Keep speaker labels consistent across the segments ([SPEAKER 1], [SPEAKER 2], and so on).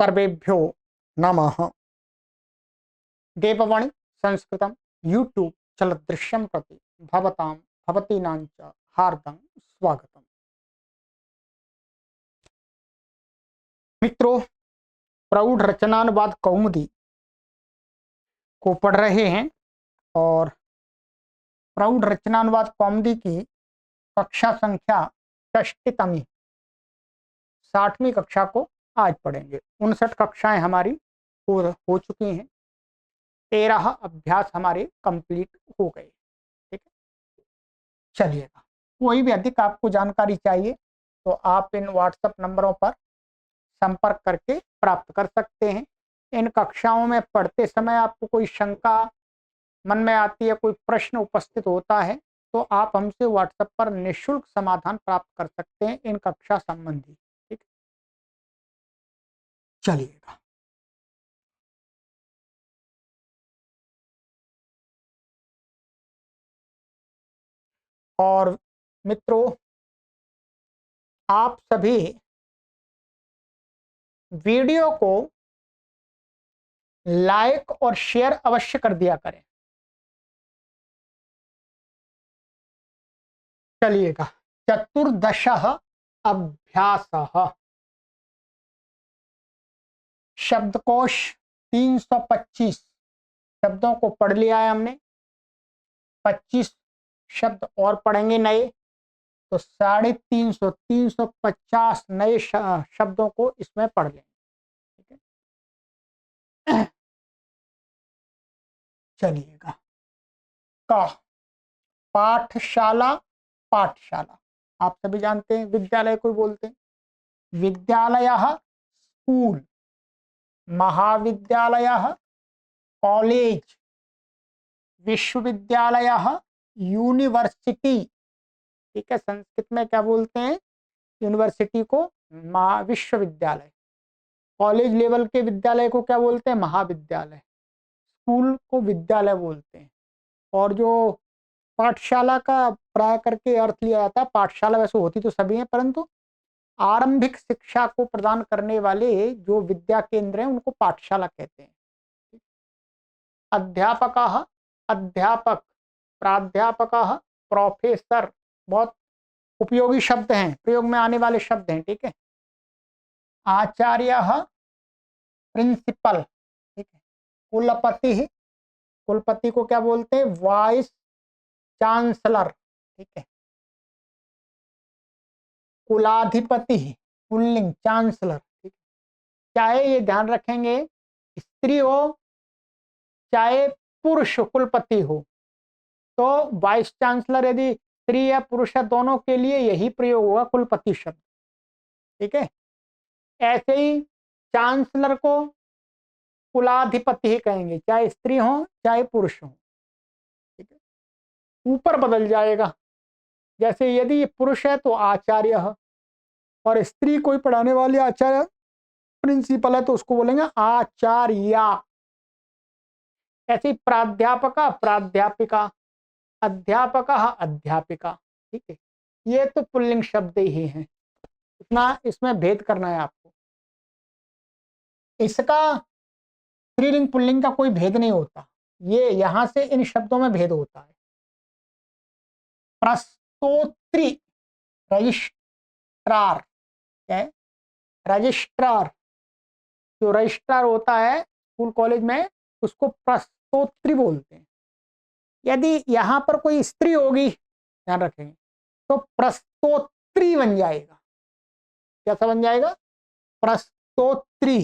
[SPEAKER 1] सर्वेभ्यो नमः। देववाणी संस्कृतं यूट्यूब चलदृश्यं प्रति भवतां भवतीनां च हार्दं स्वागतम्। मित्रों, प्रौढ़ रचनानुवाद कौमुदी को पढ़ रहे हैं और प्रौढ़ रचनानुवाद कौमुदी की कक्षा संख्या षष्ठीतमी 60वीं कक्षा को आज पढ़ेंगे। 59 कक्षाएं हमारी हो चुकी हैं, 13 अभ्यास हमारे कंप्लीट हो गए। ठीक है, चलिएगा। कोई भी अधिक आपको जानकारी चाहिए तो आप इन व्हाट्सएप नंबरों पर संपर्क करके प्राप्त कर सकते हैं। इन कक्षाओं में पढ़ते समय आपको कोई शंका मन में आती है, कोई प्रश्न उपस्थित होता है तो आप हमसे व्हाट्सएप पर निःशुल्क समाधान प्राप्त कर सकते हैं इन कक्षा संबंधी। ठीक, चलिएगा। और मित्रों, आप सभी वीडियो को लाइक और शेयर अवश्य कर दिया करें। चलिएगा। चतुर्दशः अभ्यासः। शब्दकोश 325 शब्दों को पढ़ लिया है हमने। 25 शब्द और पढ़ेंगे नए, तो 350 350 नए शब्दों को इसमें पढ़ लेंगे। ठीक है, चलिएगा। का पाठशाला, पाठशाला आप सभी जानते हैं, विद्यालय को बोलते हैं। विद्यालयः स्कूल, महाविद्यालयः कॉलेज, विश्वविद्यालयः यूनिवर्सिटी। ठीक है, संस्कृत में क्या बोलते हैं यूनिवर्सिटी को? विश्वविद्यालय। कॉलेज लेवल के विद्यालय को क्या बोलते हैं? महाविद्यालय। स्कूल को विद्यालय बोलते हैं। और जो पाठशाला का प्राय करके अर्थ लिया जाता है, पाठशाला वैसे होती तो सभी हैं, परंतु आरंभिक शिक्षा को प्रदान करने वाले जो विद्या केंद्र हैं उनको पाठशाला कहते हैं। अध्यापकः, अध्यापक, प्राध्यापकः, प्रोफेसर बहुत उपयोगी शब्द हैं, प्रयोग में आने वाले शब्द हैं। ठीक है, आचार्यः प्रिंसिपल। ठीक है, कुलपति, कुलपति को क्या बोलते हैं? Vice chancellor. ठीक है, कुलाधिपति पुल्लिंग चांसलर। ठीक है, चाहे ये ध्यान रखेंगे स्त्री हो चाहे पुरुष कुलपति हो, तो वाइस चांसलर यदि स्त्री या पुरुष है दोनों के लिए यही प्रयोग होगा, कुलपति शब्द। ठीक है, ऐसे ही चांसलर को कुलाधिपति ही कहेंगे, चाहे स्त्री हो चाहे पुरुष हो। ठीक है, ऊपर बदल जाएगा। जैसे यदि ये पुरुष है तो आचार्य है, और स्त्री कोई पढ़ाने वाली आचार्य प्रिंसिपल है तो उसको बोलेंगे आचार्या। ऐसे ही प्राध्यापका, प्राध्यापिका, अध्यापक, अध्यापिका। ठीक है, ये तो पुल्लिंग शब्द ही हैं, इतना इसमें भेद करना है आपको। इसका स्त्रीलिंग पुल्लिंग का कोई भेद नहीं होता, ये यहां से इन शब्दों में भेद होता है। प्रस्तोत्री, रजिस्ट्रार है। रजिस्ट्रार, जो रजिस्ट्रार होता है स्कूल कॉलेज में उसको प्रस्तोत्री बोलते हैं। यदि यहां पर कोई स्त्री होगी, ध्यान रखेंगे, तो प्रस्तोत्री बन जाएगा। कैसा बन जाएगा? प्रस्तोत्री।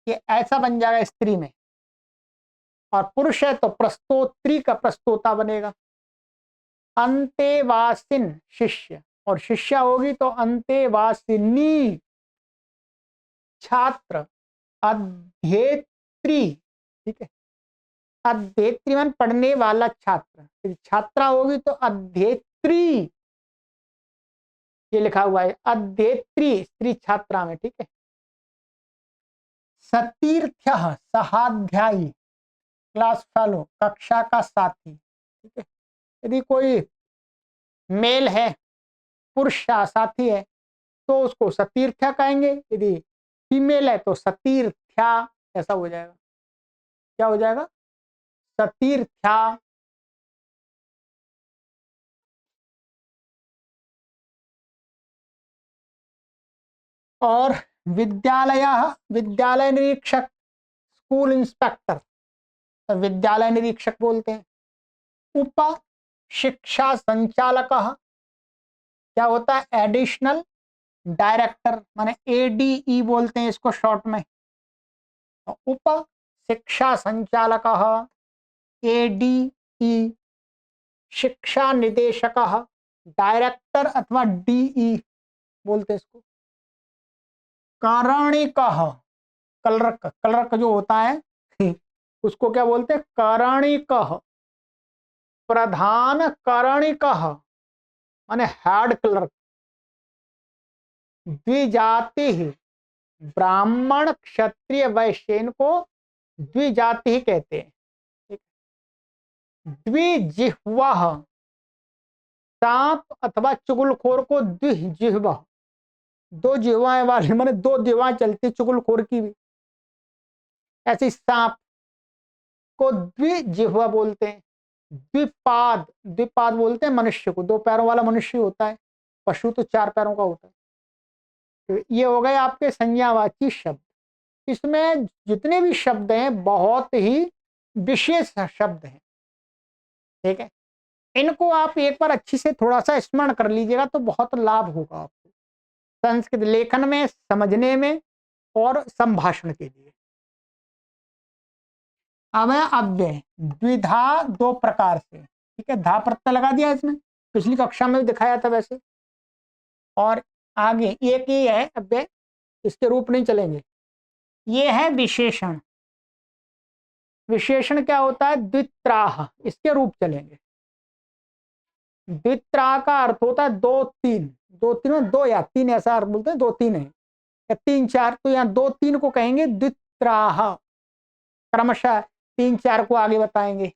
[SPEAKER 1] ये ऐसा बन जाएगा स्त्री में, और पुरुष है तो प्रस्तोत्री का प्रस्तोता बनेगा। अंतेवासिन शिष्य, और शिष्या होगी तो अंतेवासिनी। छात्र, अध्येत्री। ठीक है, अध्येत्री मन पढ़ने वाला छात्र। छात्रा होगी तो अध्येत्री, ये लिखा हुआ है अध्येत्री स्त्री छात्रा में। ठीक है, सतीर्थ्यः सहाध्यायी, क्लास फेलो, कक्षा का साथी। ठीक है, यदि कोई मेल है, पुरुष साथी है, तो उसको सतीर्थ्या कहेंगे, यदि फीमेल है तो सतीर्थ्या, ऐसा हो जाएगा। क्या हो जाएगा? सतीर्थ्या। और विद्यालय, विद्यालय निरीक्षक, स्कूल इंस्पेक्टर, तो विद्यालय निरीक्षक बोलते हैं। उप शिक्षा संचालक, क्या होता है? एडिशनल डायरेक्टर, माने एडीई बोलते हैं इसको शॉर्ट में। उप शिक्षा संचालक, एडीई। शिक्षा निदेशक, डायरेक्टर अथवा डीई बोलते हैं इसको। कारणिक, क्लर्क, क्लर्क जो होता है उसको क्या बोलते हैं? कारणिक। प्रधान कारणिक माने हेड क्लर्क। द्विजाति, ब्राह्मण क्षत्रिय वैश्य, इनको द्विजाति ही कहते हैं। द्विजिह्वा, सांप अथवा चुगलखोर को द्विजिह्वा, दो जिह्वाएं वाले, माने दो जिह्वाएं चलती चुगलखोर की भी। ऐसी सांप को द्विजिह्वा बोलते हैं। द्विपाद, द्विपाद बोलते हैं मनुष्य को, दो पैरों वाला मनुष्य होता है, पशु तो चार पैरों का होता है। तो ये हो गए आपके संज्ञावाची शब्द। इसमें जितने भी शब्द हैं बहुत ही विशेष शब्द हैं, ठीक है। इनको आप एक बार अच्छी से थोड़ा सा स्मरण कर लीजिएगा तो बहुत लाभ होगा आपको संस्कृत लेखन में, समझने में और संभाषण के लिए। अब है अव्यय। द्विधा, दो प्रकार से, ठीक है। धा प्रत्यय लगा दिया इसमें, पिछली कक्षा में भी दिखाया था वैसे। और आगे एक ही है अव्यय, इसके रूप नहीं चलेंगे। ये है विशेषण। विशेषण क्या होता है? द्वित्राह, इसके रूप चलेंगे। द्वित्राह का अर्थ होता है दो तीन, दो तीन में दो या तीन, ऐसा अर्थ बोलते हैं, दो तीन है या तीन चार, तो यहाँ दो तीन को कहेंगे द्वित्राह। क्रमशः तीन चार को आगे बताएंगे।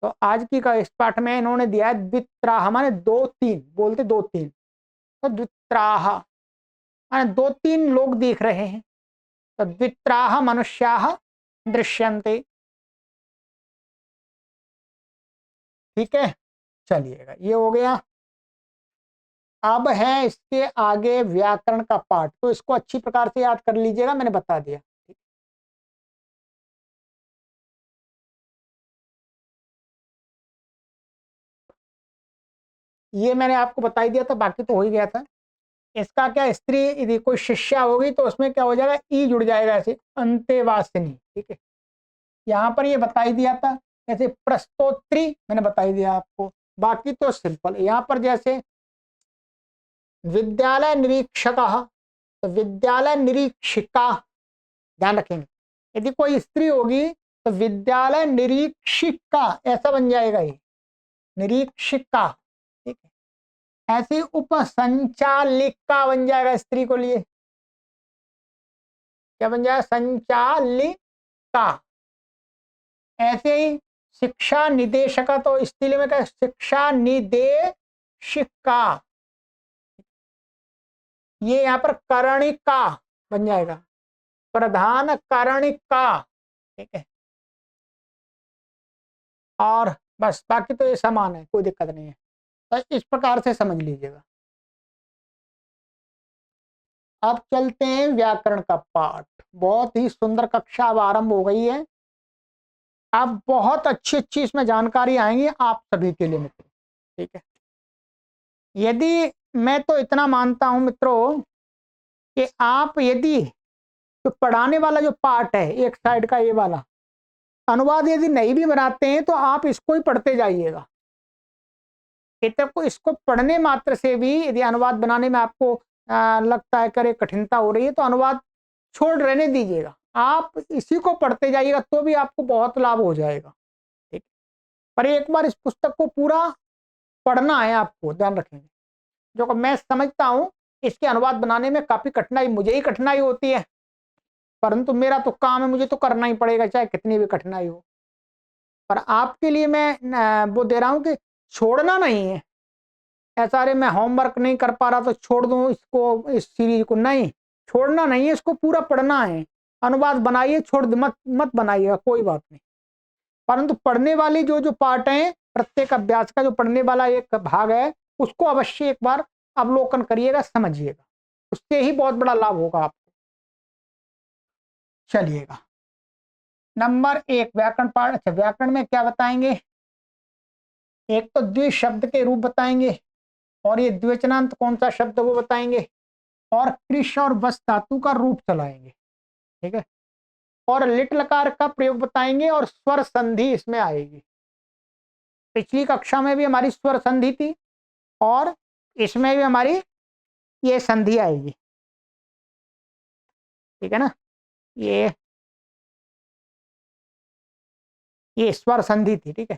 [SPEAKER 1] तो आज की का इस पाठ में इन्होंने दिया है द्वित्राह माने दो तीन, बोलते दो तीन, तो द्वित्राह माने दो तीन लोग देख रहे हैं, तो द्वित्राह मनुष्याः दृश्यन्ते, ठीक है। चलिएगा, ये हो गया। अब है इसके आगे व्याकरण का पाठ, तो इसको अच्छी प्रकार से याद कर लीजिएगा, मैंने बता दिया। ये मैंने आपको बता ही दिया था, बाकी तो हो ही गया था। इसका क्या, स्त्री यदि कोई शिष्या होगी तो उसमें क्या हो जाएगा? ई जुड़ जाएगा, ऐसे अंतेवासिनी, ठीक है। यहाँ पर ये बता ही दिया था। ऐसे प्रस्तोत्री मैंने बता ही दिया आपको, बाकी तो सिंपल। यहाँ पर जैसे विद्यालय निरीक्षक, तो विद्यालय निरीक्षिका, ध्यान रखेंगे। यदि कोई स्त्री होगी तो विद्यालय निरीक्षिका ऐसा बन जाएगा, ये निरीक्षिका, ठीक है। ऐसी उपसंचालिका बन जाएगा स्त्री को लिए, क्या बन जाएगा? संचालिका। ऐसे ही शिक्षा निदेशका, तो स्त्री में क्या? शिक्षा निदेशिका। ये यहाँ पर करणिका बन जाएगा, प्रधान करणिका, ठीक है। और बस, बाकी तो ये समान है, कोई दिक्कत नहीं है। तो इस प्रकार से समझ लीजिएगा। अब चलते हैं व्याकरण का पाठ। बहुत ही सुंदर कक्षा अब आरंभ हो गई है। अब बहुत अच्छी अच्छी इसमें जानकारी आएंगी आप सभी के लिए मित्रों, ठीक है। यदि, मैं तो इतना मानता हूं मित्रों कि आप यदि तो पढ़ाने वाला जो पार्ट है एक साइड का, ये वाला अनुवाद यदि नहीं भी बनाते हैं तो आप इसको ही पढ़ते जाइएगा। इतना को इसको पढ़ने मात्र से भी यदि अनुवाद बनाने में आपको लगता है करे कठिनता हो रही है तो अनुवाद छोड़ रहने दीजिएगा, आप इसी को पढ़ते जाइएगा तो भी आपको बहुत लाभ हो जाएगा, ठीक। पर एक बार इस पुस्तक को पूरा पढ़ना है आपको, ध्यान रखेंगे। जो मैं समझता हूं इसके अनुवाद बनाने में काफी कठिनाई, मुझे ही कठिनाई होती है, परंतु मेरा तो काम है, मुझे तो करना ही पड़ेगा चाहे कितनी भी कठिनाई हो। पर आपके लिए मैं वो दे रहा हूं कि छोड़ना नहीं है, ऐसा अरे मैं होमवर्क नहीं कर पा रहा तो छोड़ दूं इसको, इस सीरीज को, नहीं, छोड़ना नहीं है, इसको पूरा पढ़ना है। अनुवाद बनाइए, छोड़ दे, मत मत बनाइएगा, कोई बात नहीं। परंतु पढ़ने वाली जो जो पार्ट है, प्रत्येक अभ्यास का जो पढ़ने वाला एक भाग है, उसको अवश्य एक बार अवलोकन करिएगा, समझिएगा, उससे ही बहुत बड़ा लाभ होगा आपको। चलिएगा, नंबर 1 व्याकरण पाठ। अच्छा, व्याकरण में क्या बताएंगे? एक तो द्वि शब्द के रूप बताएंगे, और ये द्विवचनांत कौन सा शब्द वो बताएंगे, और कृष और वस धातु का रूप चलाएंगे, ठीक है, और लिट लकार का प्रयोग बताएंगे, और स्वर संधि इसमें आएगी। पिछली कक्षा में भी हमारी स्वर संधि थी, और इसमें भी हमारी ये संधि आएगी, ठीक है ना। ये स्वर संधि थी, ठीक है।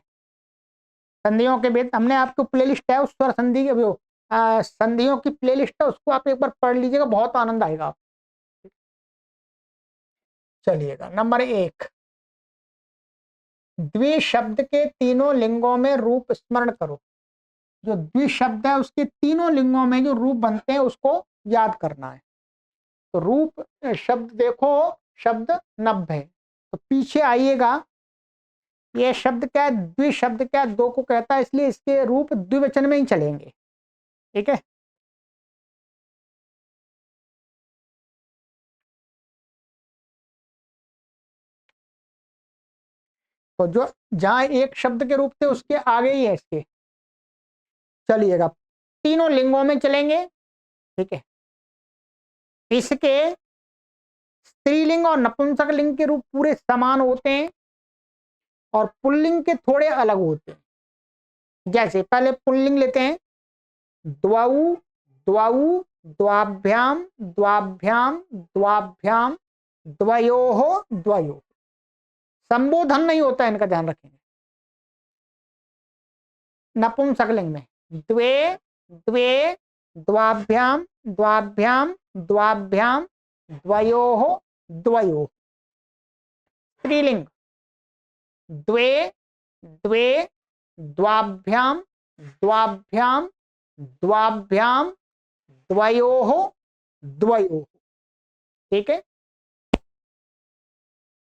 [SPEAKER 1] संधियों के भेद हमने आपको प्लेलिस्ट है, उस स्वर संधि के संधियों की प्लेलिस्ट है, उसको आप एक बार पढ़ लीजिएगा, बहुत आनंद आएगा आप। चलिएगा, नंबर 1, द्वि शब्द के तीनों लिंगों में रूप स्मरण करो। जो द्वि शब्द है उसके तीनों लिंगों में जो रूप बनते हैं उसको याद करना है। तो रूप शब्द देखो, शब्द नभ है, तो पीछे आइएगा, ये शब्द क्या है, द्वि शब्द क्या है, दो को कहता है, इसलिए इसके रूप द्विवचन में ही चलेंगे, ठीक है। तो जो जहां एक शब्द के रूप थे उसके आगे ही है इसके। चलिएगा, तीनों लिंगों में चलेंगे, ठीक है। इसके स्त्रीलिंग और नपुंसक लिंग के रूप पूरे समान होते हैं, और पुल्लिंग के थोड़े अलग होते हैं। जैसे पहले पुल्लिंग लेते हैं, द्वौ, द्वौ, द्वाभ्याम, द्वाभ्याम, द्वाभ्याम, द्वयोः, द्वयोः। संबोधन नहीं होता है, इनका ध्यान रखेंगे। नपुंसकलिंग में द्वे, द्वे, द्वाभ्याम, द्वाभ्याम, द्वाभ्याम, द्वयोः, द्वयोः। स्त्रीलिंग द्वे, द्वे, द्वाभ्याम, द्वाभ्याम, द्वाभ्याम, द्वयोः, द्वयोः, ठीक है।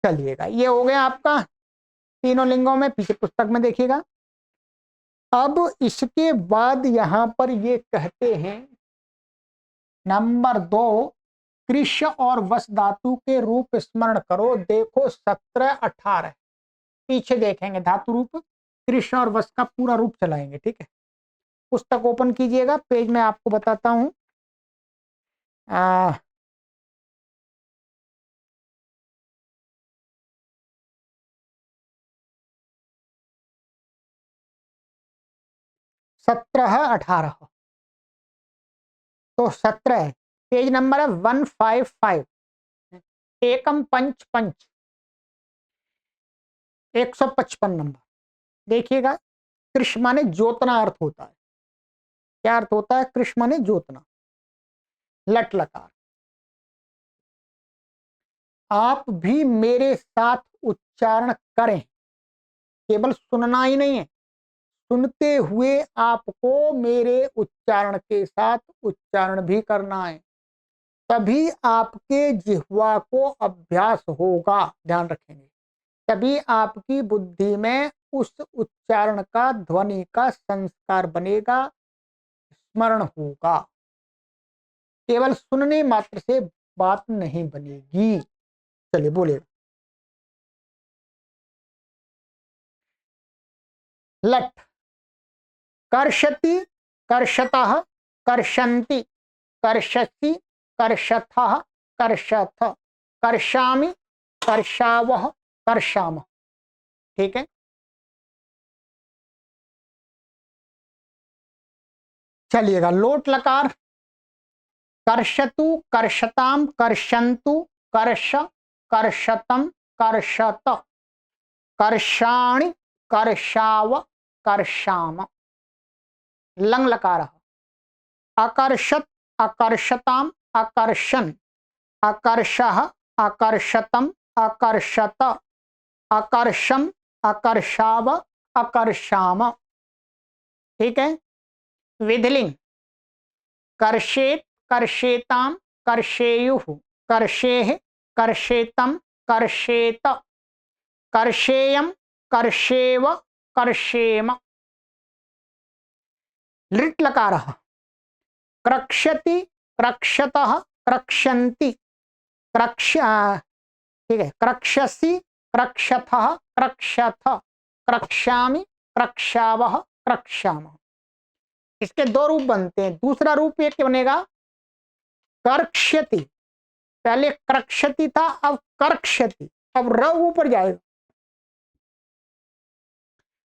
[SPEAKER 1] चलिएगा, ये हो गया आपका तीनों लिंगों में, पीछे पुस्तक में देखिएगा। अब इसके बाद यहां पर ये कहते हैं, नंबर 2, कृष और वस धातु के रूप स्मरण करो। देखो 17, 18 पीछे देखेंगे, धातु रूप कृष और वस का पूरा रूप चलाएंगे, ठीक है। पुस्तक ओपन कीजिएगा, पेज में आपको बताता हूं। 17, 18, तो 17 पेज नंबर है 155, एकम पंच पंच, 155 नंबर। देखिएगा, कृष्ण माने जोतना अर्थ होता है। क्या अर्थ होता है? कृष्ण माने जोतना। लट लकार, आप भी मेरे साथ उच्चारण करें, केवल सुनना ही नहीं है, सुनते हुए आपको मेरे उच्चारण के साथ उच्चारण भी करना है, तभी आपके जिह्वा को अभ्यास होगा, ध्यान रखेंगे। तभी आपकी बुद्धि में उस उच्चारण का, ध्वनि का संस्कार बनेगा, स्मरण होगा। केवल सुनने मात्र से बात नहीं बनेगी। चलिए बोले, लट, कर्षति, कर्षतः, कर्षन्ति, कर्षसि, कर्षथः, कर्षथ, कर्षामि, कर्षावः, कर्षामः, ठीक है। चलिएगा, लोट लकार, कर्षतु, कर्षताम, कर्षन्तु, कर्ष, कर्षतम, कर्षत, कर्षाणि, कर्षाव, कर्षाम। लंग लकार, अकर्षत, अकर्षताम, अकर्षण, अकर्षः, अकर्षतम, अकर्षत, अकर्षम, अकर्षाव, अकर्षाम, ठीक है। विधिलिंग कर्षेत कर्षेताम कर्षेयुः कर्षेः कर्षेतम कर्षेत कर्षेयम कर्षेव कर्षेम। लिट् लकारः क्रक्ष्यति क्रक्षतः क्रक्ष्यन्ति क्रक्ष ठीक है, क्रक्ष्यसि क्रक्षथः क्रक्षथ क्रक्ष्यामि क्रक्षावः क्रक्ष्यामः। इसके दो रूप बनते हैं। दूसरा रूप एक बनेगा कर्क्ष्यति, पहले क्रक्ष्यति था अब कर्क्ष्यति, अब र ऊपर जाएगा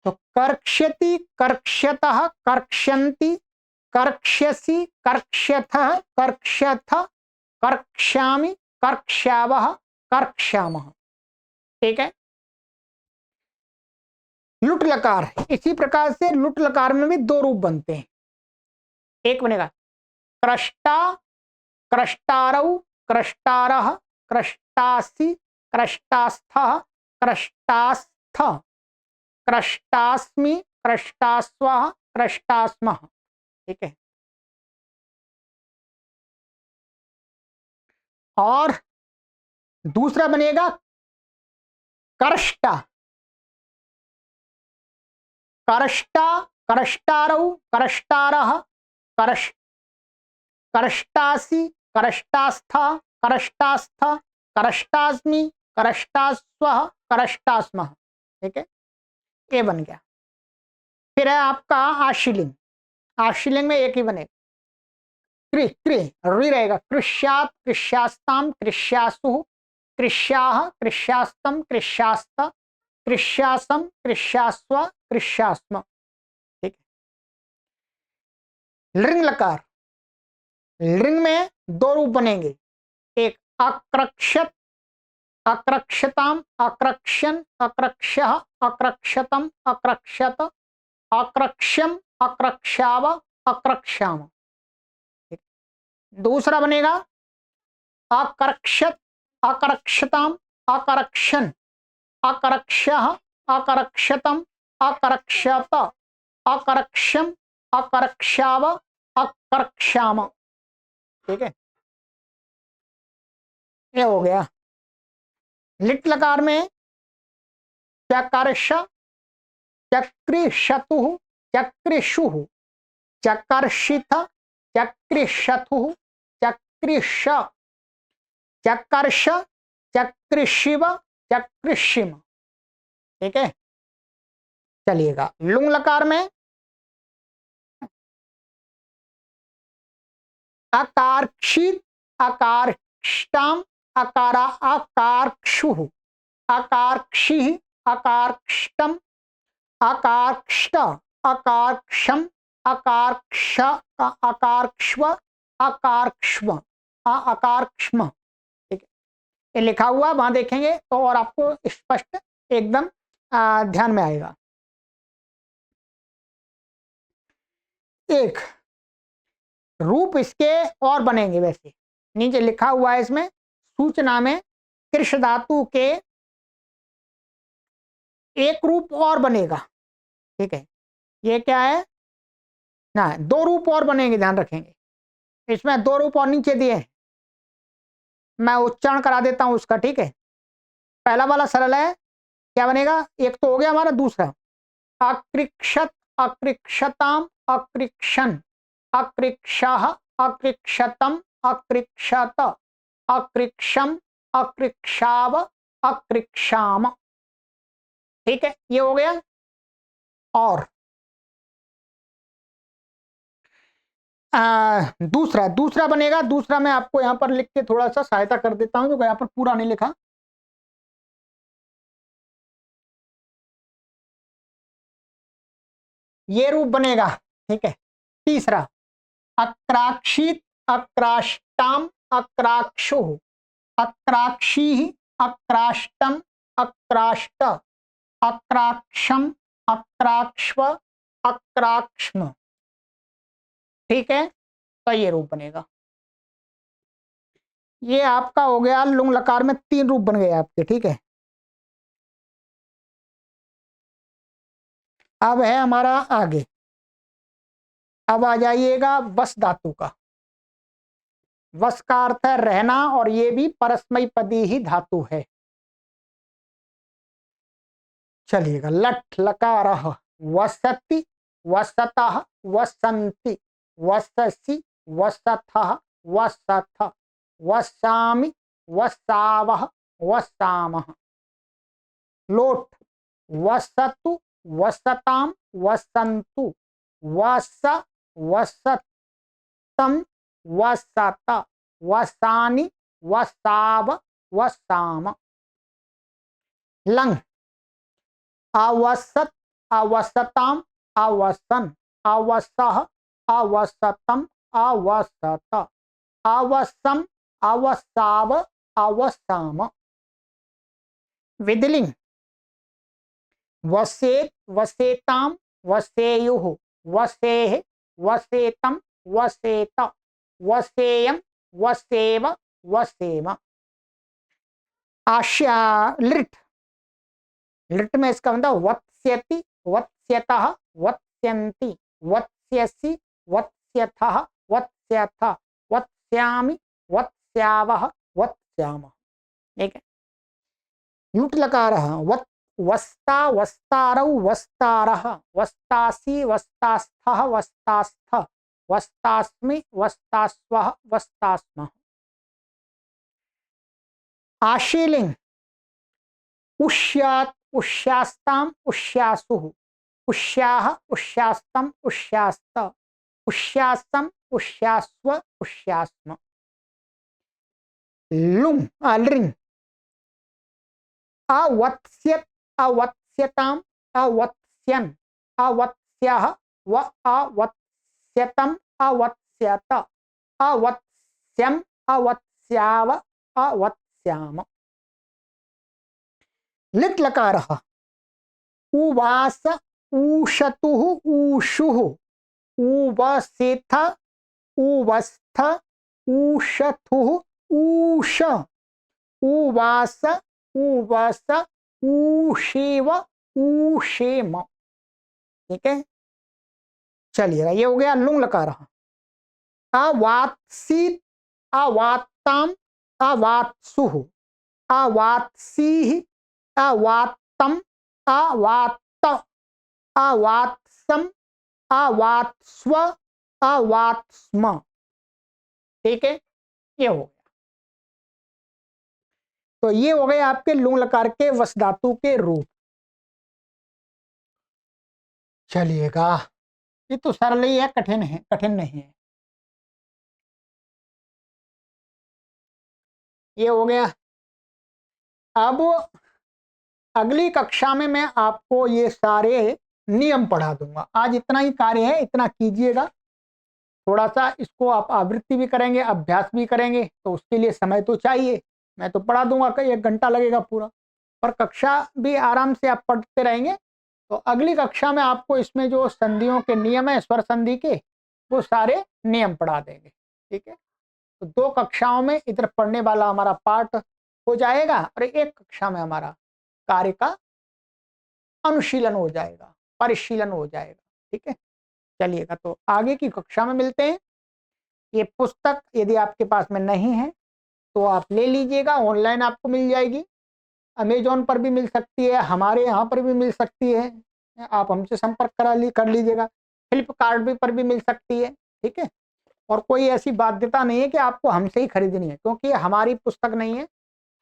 [SPEAKER 1] तो कर्क्ष्यति कर्क्ष्यतः कर्क्ष्यन्ति कर्क्ष्यसि कर्क्ष्यथः कर्क्ष्यथ कर्क्ष्यामि कर्क्ष्यावः कर्क्ष्यामः। ठीक है। लुट लकार, इसी प्रकार से लुट लकार में भी दो रूप बनते हैं। एक बनेगा क्रष्टा क्रष्टारौ क्रष्टारः क्रष्टासि क्रष्टास्थः क्रष्टास्थ क्रष्टास्मि क्रष्टास्वः क्रष्टास्मः। ठीक है। और दूसरा बनेगा कर्ष्टा कर्ष्टा कर्ष्टारौ कर्ष्टारः कर्ष्टासि कर्ष्टास्थ कर्ष्टास्थ कर्ष्टास्मि कर्ष्टास्वः कर्ष्टास्मः। ठीक है, ये बन गया। फिर है आपका आशीलिंग, आशीलिंग में एक ही बनेगा कृ कृ री रहेगा कृष्यात् कृष्यास्ताम कृष्यासु कृष्याः कृष्यास्तम कृष्यास्त कृष्यासम कृष्यास्व कृष्यास्म। ठीक है। लृंग लकार, लृंग में दो रूप बनेंगे, एक अक्रक्षत अक्रक्षताम अक्रक्षन अक्रक्षः अक्रक्षतम अक्रक्षत अक्रक्ष्यम अक्रक्षाव अक्रक्षाम। दूसरा बनेगा अकरक्षत अकरक्षताम अकरक्षन अकरक्षः अकरक्षतम अकरक्षत अकरक्षम अकरक्षाव अकरक्षाम। ठीक है, ये हो गया। लिट लकार में चकर्ष चक्रिशतु चक्रिषु चकर्षित चक्रिशतु चक्रिश चकर्ष चक्रिशिव चक्रिशिम। ठीक है, चलिएगा। लुंग लकार में अकारक्षित अकारष्टाम अकारा अकारक्षु अकारक्षि अकारक्षतम अकारक्षत अकारक्षम अकारक्ष अकारक्ष्व अकारक्ष्म अकारक्ष्म। ठीक है, ये लिखा हुआ वहां देखेंगे तो और आपको स्पष्ट एकदम ध्यान में आएगा। एक रूप इसके और बनेंगे, वैसे नीचे लिखा हुआ है इसमें सूचना में कृष धातु के एक रूप और बनेगा। ठीक है, ये क्या है ना, दो रूप और बनेंगे, ध्यान रखेंगे। इसमें दो रूप और नीचे दिए हैं, मैं उच्चारण करा देता हूं उसका। ठीक है, पहला वाला सरल है, क्या बनेगा, एक तो हो गया हमारा। दूसरा अकृक्षत अकृक्षताम अकृक्षन अकृक्षः अकृक्षतम अकृक्षत अकृक्षम अकृक्षाव अकृक्षाम। ठीक है, ये हो गया। और दूसरा दूसरा बनेगा, दूसरा मैं आपको यहां पर लिख के थोड़ा सा सहायता कर देता हूं, जो यहां पर पूरा नहीं लिखा। ये रूप बनेगा। ठीक है, तीसरा अक्राक्षित अक्राष्टाम अक्राक्षु अक्राक्षी अक्राष्टम अक्राष्ट अक्राक्षम अक्राक्ष्व अक्राक्ष्म। ठीक है, तो ये रूप बनेगा। ये आपका हो गया लुंग लकार में तीन रूप बन गए आपके। ठीक है, अब है हमारा आगे अब आ जाइएगा वस धातु का। वस का अर्थ है रहना, और ये भी परस्मैपदी ही धातु है। चलिएगा, लट लकारः वसति वसतः वसन्ति वससि वसथः वसथ वसामि वसावः वसामः। लोट वसतु वसताम वसन्तु वस वसतम वसत वसानि वसाव वसाम। लंग अवसत अवसताम अवसन अवसः अवसतम अवसत अवसम अवसाव अवसाम। विधिलिंग वसेत वसेताम वसेयुः वसेः वसेतम वसेत वसेयम वसेव वसेम। आश्या लिट, लिट में इसका मतलब वत्स्यति वत्स्यतः वत्स्यन्ति वत्स्यसि वत्स्यथः वत्स्यथ वत्स्यामि वत्स्यावः वत्स्यामः। ठीक है। लुट लकारः वत् वस्ता वस्तारौ वस्तारः वस्तासि वस्तास्थः वस्तास्थ वस्तास्मि वस्तास्वः वस्तास्मः। आशीलिंग उष्यात् उष्यास्ताम उष्यासुः उष्याः उष्यास्तम उष्यास्त उष्यासम उष्यास्व उष्यास्म। लुंग लिंग अवत्स्यत अवत्स्यताम अवत्स्यन् अवत्स्यः व अवत्स्यतम अवत्स्यत अवत्स्यम अवत्स्याव अवत्स्याम। लिट लकारः उवास ऊषतुः ऊषुः उवसेथ उवस्थ ऊषथुः ऊष उवास उवस ऊषेव ऊषेम। ठीक है। चलिएगा, ये हो गया लुंग लकारः। अवात्सीत अवात्ताम अवात्सुः अवात्सीः अवात्तम अवात्त अवात्सम अवात्स्व अवात्स्म। ठीक है, ये हो गया। तो ये हो गए आपके लुंग लकार के वस धातु के रूप। चलिएगा, ये तो सरल ही है, कठिन है, कठिन नहीं है। ये हो गया। अब अगली कक्षा में मैं आपको ये सारे नियम पढ़ा दूंगा। आज इतना ही कार्य है, इतना कीजिएगा। थोड़ा सा इसको आप आवृत्ति भी करेंगे, अभ्यास भी करेंगे, तो उसके लिए समय तो चाहिए। मैं तो पढ़ा दूंगा, कहीं 1 घंटा लगेगा पूरा, पर कक्षा भी आराम से आप पढ़ते रहेंगे। तो अगली कक्षा में आपको इसमें जो संधियों के नियम है, स्वर संधि के, वो सारे नियम पढ़ा देंगे। ठीक है। तो 2 कक्षाओं में इधर पढ़ने वाला हमारा पाठ हो जाएगा, और 1 कक्षा में हमारा कार्य का अनुशीलन हो जाएगा, परिशीलन हो जाएगा। ठीक है। चलिएगा, तो आगे की कक्षा में मिलते हैं। ये पुस्तक यदि आपके पास में नहीं है तो आप ले लीजिएगा, ऑनलाइन आपको मिल जाएगी। अमेजोन पर भी मिल सकती है, हमारे यहाँ पर भी मिल सकती है, आप हमसे संपर्क कर लीजिएगा। फ्लिपकार्ट भी पर भी मिल सकती है। ठीक है। और कोई ऐसी बाध्यता नहीं है कि आपको हमसे ही खरीदनी है, क्योंकि हमारी पुस्तक नहीं है,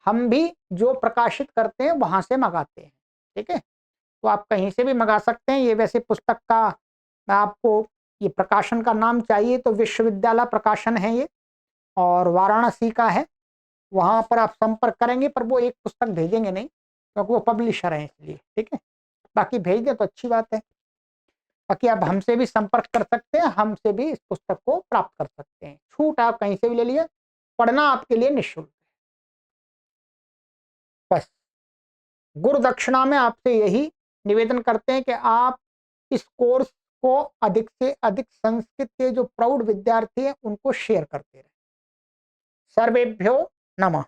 [SPEAKER 1] हम भी जो प्रकाशित करते हैं वहां से मंगाते हैं। ठीक है। तो आप कहीं से भी मंगा सकते हैं। ये वैसे पुस्तक का, मैं आपको ये प्रकाशन का नाम चाहिए तो विश्वविद्यालय प्रकाशन है ये, और वाराणसी का है। वहां पर आप संपर्क करेंगे, पर वो एक पुस्तक भेजेंगे नहीं, क्योंकि वो पब्लिशर है इसलिए। ठीक है। बाकी भेज दे तो अच्छी बात है। बाकी आप हमसे भी संपर्क कर सकते हैं, हमसे भी इस पुस्तक को प्राप्त कर सकते हैं। छूट आप कहीं से भी ले लिए, पढ़ना आपके लिए निःशुल्क है। बस गुरु दक्षिणा में आपसे यही निवेदन करते हैं कि आप इस कोर्स को अधिक से अधिक संस्कृत के जो प्रौढ़ विद्यार्थी हैं उनको शेयर करते रहें। सर्वेभ्यो नमः।